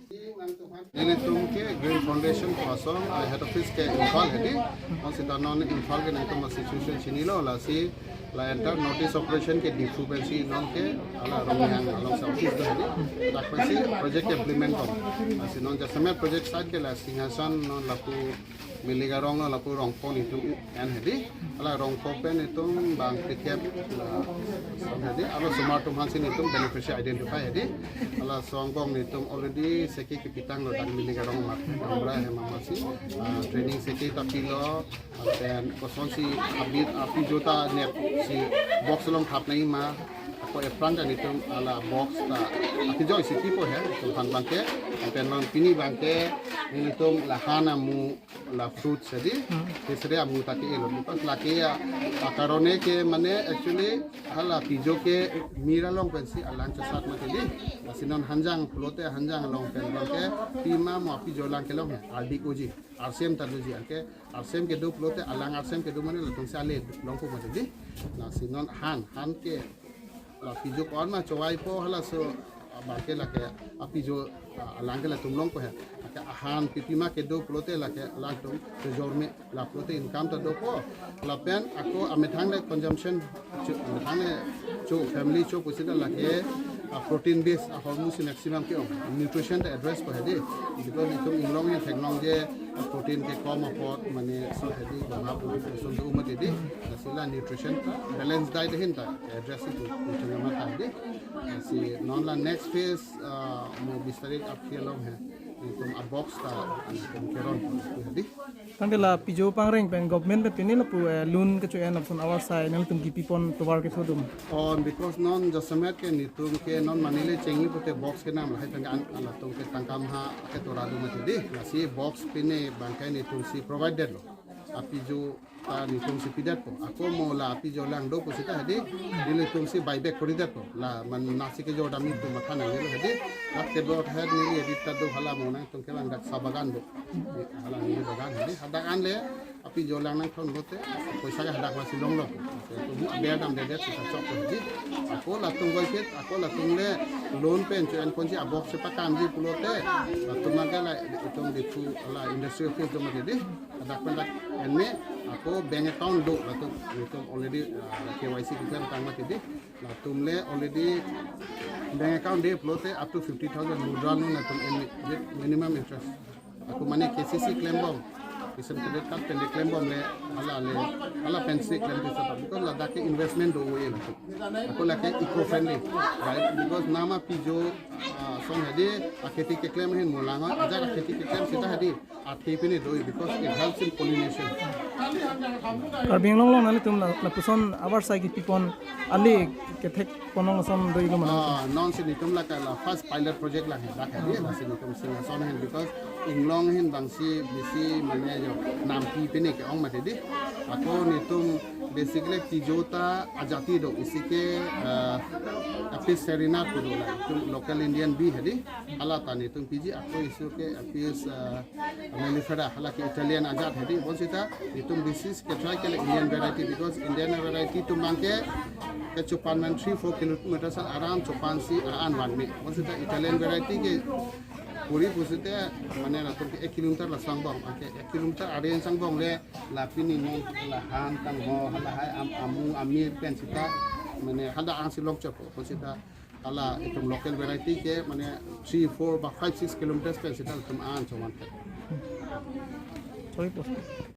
Ini ke Green Foundation kosong head office ke Imphal hedi masih non Imphal ke nanti institution sini lo lah si lah enter notice operation ke distribusi non ke ala romihan along office dah hedi tak pasti project implement kom masih non jasame project start ke lah singhasan non laku miligarong lah laku rongpon itu kan hedi ala rongpon pen itu bang tiket lah hedi ala smart tuhan sini itu beneficiary identify hedi ala songbong itu already seki kepitang lo dan miligarong mat ambra he mamasi training seki tapilo dan kosong si habit api jota net si box long thap nahi ma ako efrang dan itu ala box ta api joy si tipo hai tuhan bangke dan non pini bangke ini itu lahana mu la fruit jadi tisre amu taki elo because laki ya akarone ke mane actually hala pijo ke mira long pensi alang chasat ma tedi sinon hanjang flote hanjang long pen bangke pima mo api jolang ke long aldi koji arsem taduji ke arsem ke do flote alang arsem ke do mane latung sale long ko ma tedi na sinon han ke la pijo kon ma chowai po hala so bangke la ke api jo alang ke la tumlong ko hai ahan pipima ke do plote la ke la to jor me la plote income ta do ko la pen ako amethang le consumption amethang le cho family cho posida la ke protein base hormones maximum ke nutrition ta address ko hedi because itu inglong ye technology protein ke kom apot mane so hedi bana so do umate di sila nutrition ta balance diet hin ta address itu chama ta hedi si non la next phase mo bistarik up ke long hai itu box ta keron hedi kan la pijo pangreng pen government pe pini la pu loan ke chuan option our side nang tum ki pipon to war ke sodum on because non jasamet ke nitum ke non manile chengi pute box ke nam hai tanga ala tum ke tangkam ha ke toradu mate di si box pine bangkai nitum si provided lo api jo nitum si pidat po ako mo la api jo lang do posita hedi dile tum si buyback koridat po la man nasi ke jo dami tum mathana ngelo hedi lak ke dot head ni edit ta do hala mo na tum ke lang dak sabagan do hala ni bagan hedi hadakan le api jo lang nang thon bote poisa ka hadak masi long lo to bu be dam de det sa chok hedi ako la tum gol ket ako la tum le loan pen chuan kon si abok se pakam di pulote tum ka la tum de tu la industry office do ma de hadak pendak enne ako bank account do latum itu already KYC kita tangma tadi latum le already bank account de flote up to 50,000 withdrawal no latum with minimum interest aku mane KCC claim bomb isam credit card pen claim bomb le ala pensi claim ke sata because la dake investment do we latum aku la ke eco friendly right because nama pijo song hadi aketi ke claim hin mulanga ajar aketi ke claim sita hadi athi pini do because it helps in pollination ar bing long nali tum la puson our side ki pipon ali ke thek ponong son doi go mana non sin itum la ka la first pilot project la hai la hai la sin itum sin son hen because inglong hen bang si bisi mane jo nam pi pini ke ong ma de ako nitum basically tijota ajati do isike apis serina kudu la tum local indian bee hedi ala tani tum piji ako isu ke apis mellifera hala ke italian ajat hedi bonsita itum disease ke try ke indian variety because indian variety tum bangke ke chupan man 3-4 kilometer sal aram chupan si an wan me bonsita italian variety ke puri pusite mane la tum ke 1 kilometer la sangbong ke 1 kilometer aren sangbong le la pini ni la han tang ho hala hai amu amir pensita mane hada ang silong chapo bonsita ala itum local variety ke mane 3-4 ba 5-6 kilometers pensita tum an choman sorry post